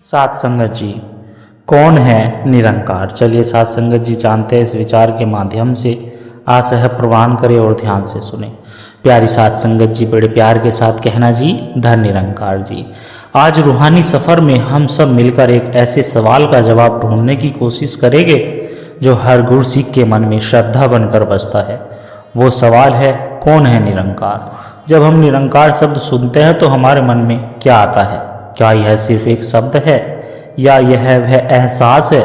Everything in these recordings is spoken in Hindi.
सात संगत जी, कौन है निरंकार? चलिए सात संगत जी जानते हैं इस विचार के माध्यम से। आशा है प्रवान करें और ध्यान से सुने। प्यारी सात संगत जी, बड़े प्यार के साथ कहना जी, धन निरंकार जी। आज रूहानी सफर में हम सब मिलकर एक ऐसे सवाल का जवाब ढूंढने की कोशिश करेंगे जो हर गुरसिक के मन में श्रद्धा बनकर बसता है। वो सवाल है, कौन है निरंकार? जब हम निरंकार शब्द सुनते हैं तो हमारे मन में क्या आता है? क्या यह सिर्फ एक शब्द है या यह वह एहसास है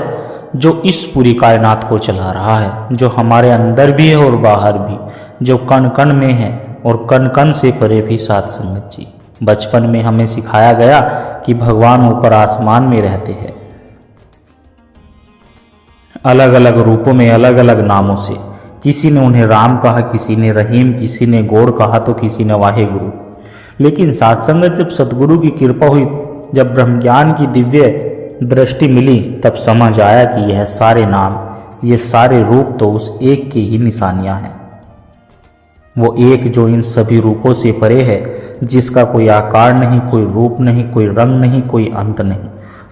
जो इस पूरी कायनात को चला रहा है, जो हमारे अंदर भी है और बाहर भी, जो कण कण में है और कण कण से परे भी? सात संगत जी, बचपन में हमें सिखाया गया कि भगवान ऊपर आसमान में रहते हैं, अलग अलग रूपों में, अलग अलग नामों से। किसी ने उन्हें राम कहा, किसी ने रहीम, किसी ने गौड़ कहा तो किसी ने वाहे गुरु। लेकिन सात संगत, जब सतगुरु की कृपा हुई, जब ब्रह्म ज्ञान की दिव्य दृष्टि मिली, तब समझ आया कि यह सारे नाम, ये सारे रूप तो उस एक की ही निशानियां हैं। वो एक जो इन सभी रूपों से परे है, जिसका कोई आकार नहीं, कोई रूप नहीं, कोई रंग नहीं, कोई अंत नहीं,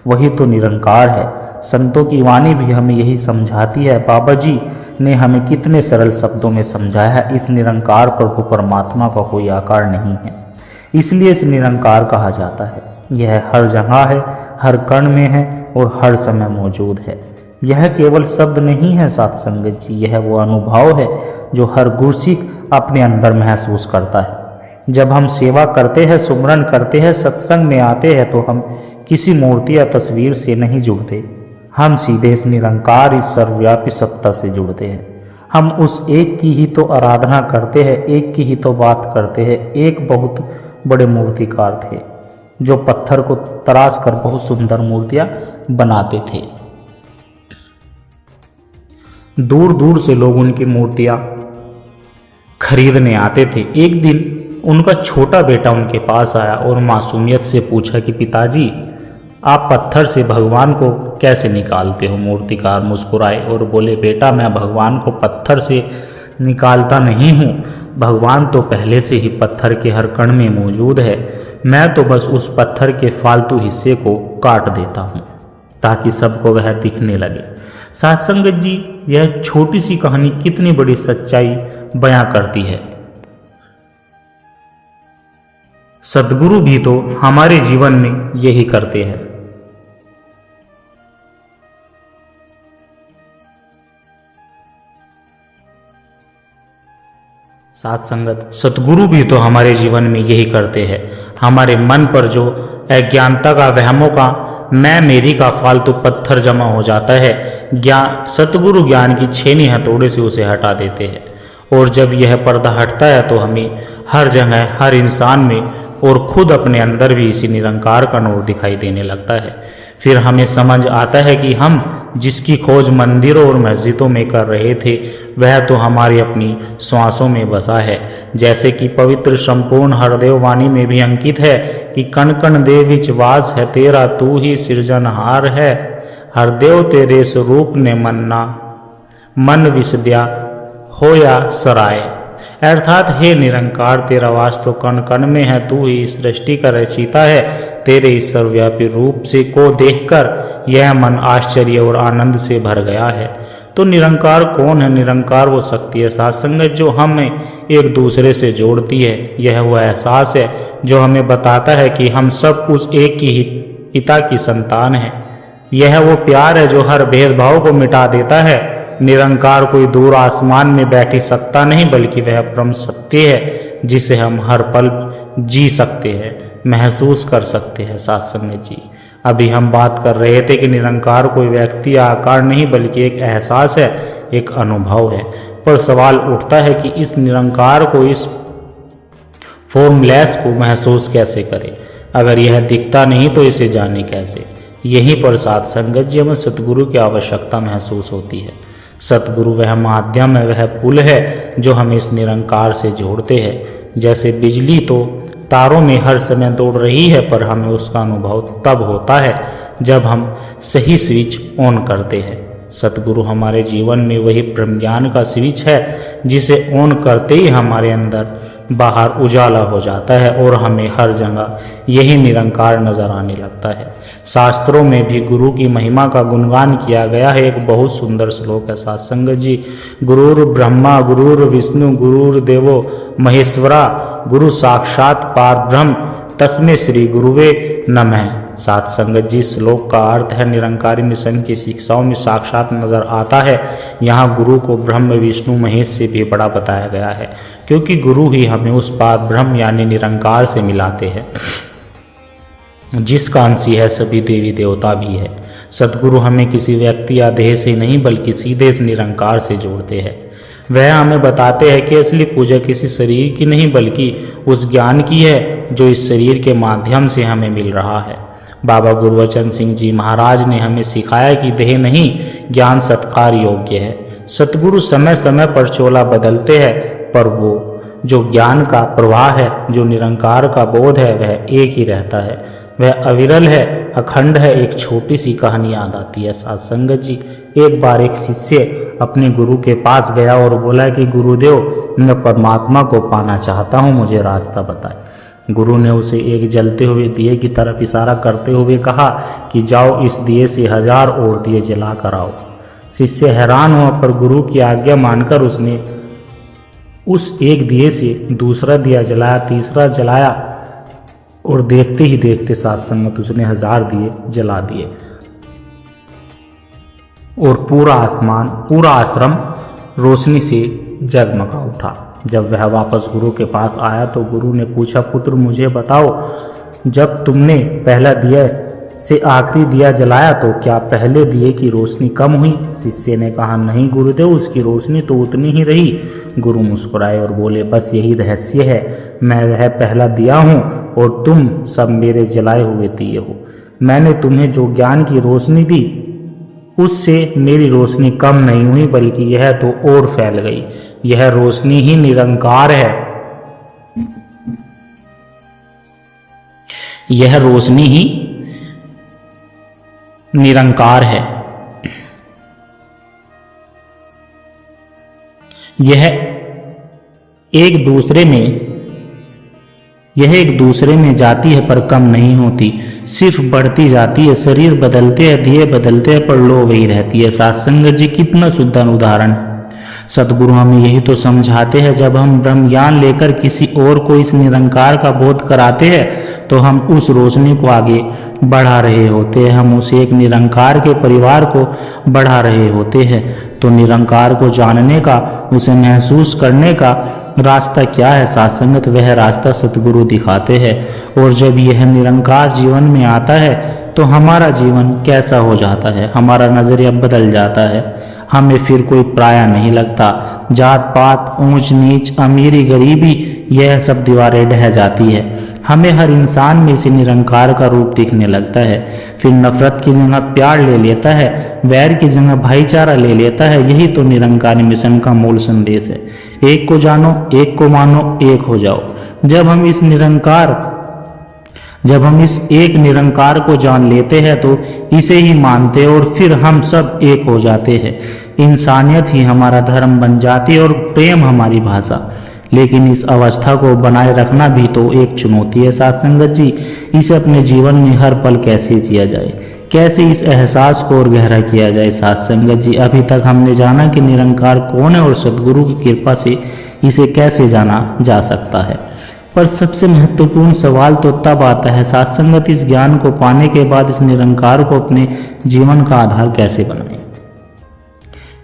वही तो निरंकार है। संतों की वाणी भी हमें यही समझाती है। बाबा जी ने हमें कितने सरल शब्दों में समझाया है, इस निरंकार प्रभु परमात्मा का कोई आकार नहीं है, इसलिए इस निरंकार कहा जाता है। यह हर जगह है, हर कण में है और हर समय मौजूद है। यह केवल शब्द नहीं है सात संगत जी, यह वो अनुभव है जो हर गुरसिक अपने अंदर महसूस करता है। जब हम सेवा करते हैं, सुमरन करते हैं, सत्संग में आते हैं, तो हम किसी मूर्ति या तस्वीर से नहीं जुड़ते, हम सीधे इस निरंकार, इस सर्वव्यापी सत्ता से जुड़ते हैं। हम उस एक की ही तो आराधना करते हैं, एक की ही तो बात करते हैं। एक बहुत बड़े मूर्तिकार थे जो पत्थर को तराश कर बहुत सुंदर मूर्तियां बनाते थे। दूर दूर से लोग उनकी मूर्तियां खरीदने आते थे। एक दिन उनका छोटा बेटा उनके पास आया और मासूमियत से पूछा कि पिताजी, आप पत्थर से भगवान को कैसे निकालते हो? मूर्तिकार मुस्कुराए और बोले, बेटा, मैं भगवान को पत्थर से निकालता नहीं हूँ, भगवान तो पहले से ही पत्थर के हर कण में मौजूद है, मैं तो बस उस पत्थर के फालतू हिस्से को काट देता हूँ ताकि सबको वह दिखने लगे। सात संगत जी, यह छोटी सी कहानी कितनी बड़ी सच्चाई बयां करती है। सद्गुरु भी तो हमारे जीवन में यही करते हैं। सात संगत, सतगुरु भी तो हमारे जीवन में यही करते हैं। हमारे मन पर जो अज्ञानता का, वहमों का, मैं मेरी का फालतू पत्थर जमा हो जाता है, सतगुरु ज्ञान की छेनी हथौड़े से उसे हटा देते हैं। और जब यह पर्दा हटता है तो हमें हर जगह, हर इंसान में और खुद अपने अंदर भी इसी निरंकार का नूर दिखाई देने लगता है। फिर हमें समझ आता है कि हम जिसकी खोज मंदिरों और मस्जिदों में कर रहे थे, वह तो हमारी अपनी श्वासों में बसा है। जैसे कि पवित्र संपूर्ण हरदेव वाणी में भी अंकित है कि कण कण देव विच वास है तेरा, तू ही सृजनहार है, हरदेव तेरे स्वरूप ने मन्ना मन विसद्या होया सराय। अर्थात हे निरंकार, तेरा वास तो कण कण में है, तू ही सृष्टि का रचयिता है। तेरे इस सर्वव्यापी रूप से को देखकर यह मन आश्चर्य और आनंद से भर गया है। तो निरंकार कौन है? निरंकार वो शक्ति है सात संगत जो हमें एक दूसरे से जोड़ती है। यह वो एहसास है जो हमें बताता है कि हम सब उस एक ही पिता की संतान हैं। यह वो प्यार है जो हर भेदभाव को मिटा देता है। निरंकार कोई दूर आसमान में बैठी सत्ता नहीं, बल्कि वह परम सत्य है जिसे हम हर पल जी सकते हैं, महसूस कर सकते हैं। सात संगत जी, अभी हम बात कर रहे थे कि निरंकार कोई व्यक्ति या आकार नहीं, बल्कि एक एहसास है, एक अनुभव है। पर सवाल उठता है कि इस निरंकार को, इस फॉर्मलेस को महसूस कैसे करें? अगर यह दिखता नहीं तो इसे जाने कैसे? यहीं पर सात संगत जी हमें सतगुरु की आवश्यकता महसूस होती है। सतगुरु वह माध्यम है, वह पुल है जो हमें इस निरंकार से जोड़ते हैं। जैसे बिजली तो तारों में हर समय दौड़ रही है, पर हमें उसका अनुभव तब होता है जब हम सही स्विच ऑन करते हैं। सतगुरु हमारे जीवन में वही ब्रह्म ज्ञान का स्विच है जिसे ऑन करते ही हमारे अंदर बाहर उजाला हो जाता है और हमें हर जगह यही निरंकार नजर आने लगता है। शास्त्रों में भी गुरु की महिमा का गुणगान किया गया है। एक बहुत सुंदर श्लोक है साथ संगत जी, गुरुर ब्रह्मा गुरुर विष्णु गुरुर देवो महेश्वरा गुरु साक्षात पारब्रह्म तस्मै श्री गुरुवे नमः। साथ संगत जी, श्लोक का अर्थ है निरंकारी मिशन की शिक्षाओं में साक्षात नजर आता है। यहाँ गुरु को ब्रह्म विष्णु महेश से भी बड़ा बताया गया है, क्योंकि गुरु ही हमें उस पार ब्रह्म यानी निरंकार से मिलाते हैं, जिसका अंशी है सभी देवी देवता भी है। सतगुरु हमें किसी व्यक्ति या देह से नहीं बल्कि सीधे इस निरंकार से जोड़ते हैं। वह हमें बताते हैं कि असली पूजा किसी शरीर की नहीं बल्कि उस ज्ञान की है जो इस शरीर के माध्यम से हमें मिल रहा है। बाबा गुरबचन सिंह जी महाराज ने हमें सिखाया कि देह नहीं ज्ञान सत्कार योग्य है। सतगुरु समय समय पर चोला बदलते हैं, पर वो जो ज्ञान का प्रवाह है, जो निरंकार का बोध है, वह एक ही रहता है, वह अविरल है, अखंड है। एक छोटी सी कहानी याद आती है साथ संगत जी। एक बार एक शिष्य अपने गुरु के पास गया और बोला कि गुरुदेव, मैं परमात्मा को पाना चाहता हूँ, मुझे रास्ता बताए। गुरु ने उसे एक जलते हुए दिए की तरफ इशारा करते हुए कहा कि जाओ इस दिए से 1000 और दिए जला कर आओ। शिष्य हैरान हुआ, पर गुरु की आज्ञा मानकर उसने उस एक दिए से दूसरा दिया जलाया, तीसरा जलाया और देखते ही देखते साथ संगत उसने 1000 दिए जला दिए और पूरा आसमान, पूरा आश्रम रोशनी से जगमगा उठा। जब वह वापस गुरु के पास आया तो गुरु ने पूछा, पुत्र मुझे बताओ, जब तुमने पहला दिया से आखिरी दिया जलाया तो क्या पहले दिए की रोशनी कम हुई? शिष्य ने कहा, नहीं गुरुदेव, उसकी रोशनी तो उतनी ही रही। गुरु मुस्कुराए और बोले, बस यही रहस्य है, मैं वह पहला दिया हूँ और तुम सब मेरे जलाए हुए दिए हो। मैंने तुम्हें जो ज्ञान की रोशनी दी उससे मेरी रोशनी कम नहीं हुई, बल्कि यह तो और फैल गई। यह रोशनी ही निरंकार है, यह रोशनी ही निरंकार है। यह एक दूसरे में जाती है पर कम नहीं होती, सिर्फ बढ़ती जाती है। शरीर बदलते हैं, दिए बदलते हैं, पर लो वही रहती है। साथ संगत जी, कितना सुंदर उदाहरण। सतगुरु हमें यही तो समझाते हैं, जब हम ब्रह्म ज्ञान लेकर किसी और को इस निरंकार का बोध कराते हैं तो हम उस रोशनी को आगे बढ़ा रहे होते हैं, हम उस एक निरंकार के परिवार को बढ़ा रहे होते हैं। तो निरंकार को जानने का, उसे महसूस करने का रास्ता क्या है साथ संगत? वह रास्ता सतगुरु दिखाते हैं। और जब यह निरंकार जीवन में आता है तो हमारा जीवन कैसा हो जाता है, हमारा नजरिया बदल जाता है। हमें फिर कोई पराया नहीं लगता। जात पात, ऊंच नीच, अमीरी गरीबी, यह सब दीवारें ढह जाती है। हमें हर इंसान में इसे निरंकार का रूप दिखने लगता है। फिर नफरत की जगह प्यार ले लेता है, वैर की जगह भाईचारा ले लेता है। यही तो निरंकारी मिशन का मूल संदेश है। एक को जानो, एक को मानो, एक हो जाओ। जब हम इस एक निरंकार को जान लेते हैं तो इसे ही मानते हैं और फिर हम सब एक हो जाते हैं। इंसानियत ही हमारा धर्म बन जाती है और प्रेम हमारी भाषा। लेकिन इस अवस्था को बनाए रखना भी तो एक चुनौती है साथ संगत जी। इसे अपने जीवन में हर पल कैसे जिया जाए, कैसे इस एहसास को और गहरा किया जाए साथ संगत जी। अभी तक हमने जाना कि निरंकार कौन है और सदगुरु की कृपा से इसे कैसे जाना जा सकता है, पर सबसे महत्वपूर्ण सवाल तो तब आता है साथ संगत, इस ज्ञान को पाने के बाद इस निरंकार को अपने जीवन का आधार कैसे बनाएं,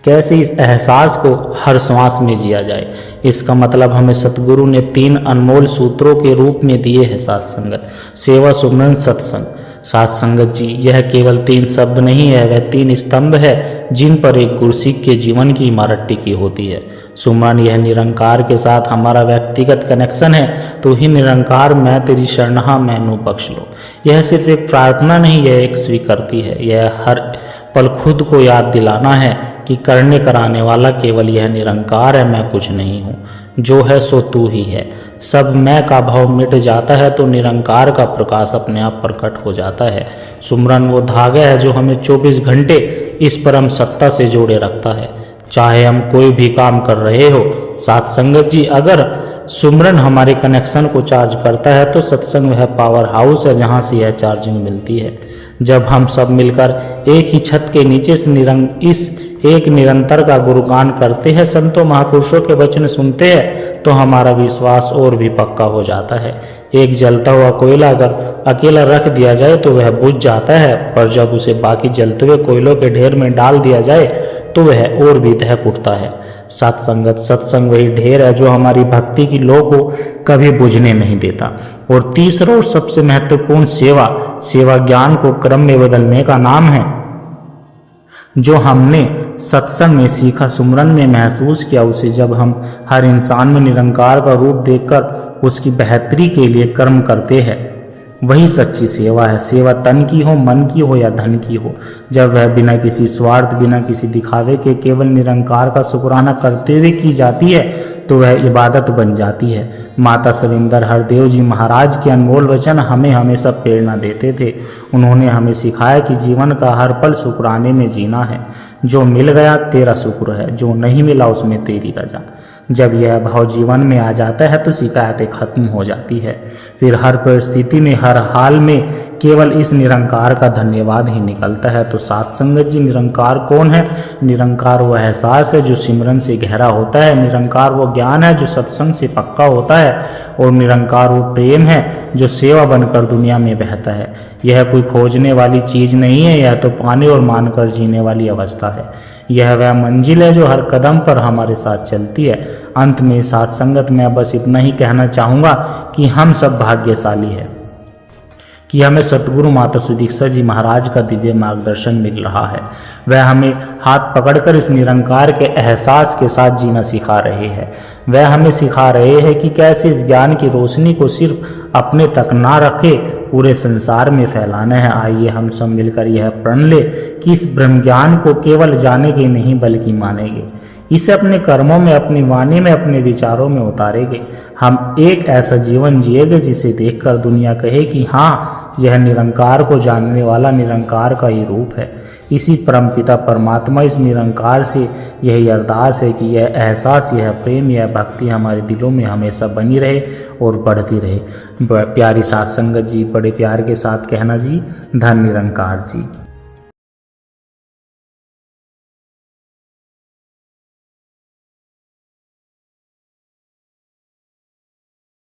कैसे इस एहसास को हर श्वास में जिया जाए। इसका मतलब हमें सतगुरु ने 3 अनमोल सूत्रों के रूप में दिए हैं साथ संगत, सेवा, सुमरन, सत्संग। साथ संगत जी, यह केवल 3 शब्द नहीं है, वह 3 स्तंभ है जिन पर एक गुरसिक के जीवन की इमारत टिकी होती है। सुमरन, यह निरंकार के साथ हमारा व्यक्तिगत कनेक्शन है। तो ही निरंकार मैं तेरी शरणहा मैनू बख्श लो। यह सिर्फ एक प्रार्थना नहीं, यह एक स्वीकृति है। यह हर पल खुद को याद दिलाना है कि करने कराने वाला केवल यह निरंकार है, मैं कुछ नहीं हूँ। जो है सो तू ही है। सब मैं का भाव मिट जाता है तो निरंकार का प्रकाश अपने आप प्रकट हो जाता है। सुमरन वो धागा है जो हमें 24 घंटे इस परम सत्ता से जोड़े रखता है, चाहे हम कोई भी काम कर रहे हो। साथ संगत जी, अगर सुमरन हमारे कनेक्शन को चार्ज करता है, तो सत्संग वह पावर हाउस है जहाँ से यह चार्जिंग मिलती है। जब हम सब मिलकर एक ही छत के नीचे इस एक निरंतर का गुणगान करते हैं, संतों महापुरुषों के वचन सुनते हैं, तो हमारा विश्वास और भी पक्का हो जाता है। एक जलता हुआ कोयला अगर अकेला रख दिया जाए तो वह बुझ जाता है, पर जब उसे बाकी जलते हुए कोयलों के ढेर में डाल दिया जाए तो वह और भी दहक उठता है। सत्संग वही ढेर है जो हमारी भक्ति की लौ को कभी बुझने नहीं देता। और तीसरा और सबसे महत्वपूर्ण सेवा ज्ञान को क्रम में बदलने का नाम है। जो हमने सत्संग में सीखा, सुमरन में महसूस किया, उसे जब हम हर इंसान में निरंकार का रूप देखकर उसकी बेहतरी के लिए कर्म करते हैं, वही सच्ची सेवा है। सेवा तन की हो, मन की हो या धन की हो, जब वह बिना किसी स्वार्थ, बिना किसी दिखावे के केवल निरंकार का शुक्राना करते हुए की जाती है, तो वह इबादत बन जाती है। माता सविंदर हरदेव जी महाराज के अनमोल वचन हमें हमेशा प्रेरणा देते थे। उन्होंने हमें सिखाया कि जीवन का हर पल शुक्राने में जीना है। जो मिल गया तेरा शुक्र है, जो नहीं मिला उसमें तेरी रजा। जब यह भाव जीवन में आ जाता है तो शिकायतें खत्म हो जाती है। फिर हर परिस्थिति में, हर हाल में केवल इस निरंकार का धन्यवाद ही निकलता है। तो साथ संगत जी, निरंकार कौन है? निरंकार वो एहसास है जो सिमरन से गहरा होता है। निरंकार वो ज्ञान है जो सत्संग से पक्का होता है। और निरंकार वो प्रेम है जो सेवा बनकर दुनिया में बहता है। यह कोई खोजने वाली चीज नहीं है, यह तो पाने और मानकर जीने वाली अवस्था है। यह वह मंजिल है जो हर कदम पर हमारे साथ चलती है। अंत में साथ संगत में बस इतना ही कहना चाहूँगा कि हम सब भाग्यशाली हैं कि हमें सतगुरु माता सुदीक्षा जी महाराज का दिव्य मार्गदर्शन मिल रहा है। वह हमें हाथ पकड़कर इस निरंकार के एहसास के साथ जीना सिखा रहे हैं। वह हमें सिखा रहे हैं कि कैसे इस ज्ञान की रोशनी को सिर्फ अपने तक ना रखे, पूरे संसार में फैलाना है। आइए हम सब मिलकर यह प्रण ले कि इस ब्रह्म ज्ञान को केवल जानेंगे नहीं बल्कि मानेंगे। इसे अपने कर्मों में, अपनी वाणी में, अपने विचारों में उतारेंगे। हम एक ऐसा जीवन जिएंगे जिसे देखकर दुनिया कहे कि हाँ, यह निरंकार को जानने वाला निरंकार का ही रूप है। इसी परमपिता परमात्मा, इस निरंकार से यही अरदास है कि यह एहसास, यह प्रेम, यह भक्ति हमारे दिलों में हमेशा बनी रहे और बढ़ती रहे। प्यारी साथ संगत जी, बड़े प्यार के साथ कहना जी, धन निरंकार जी।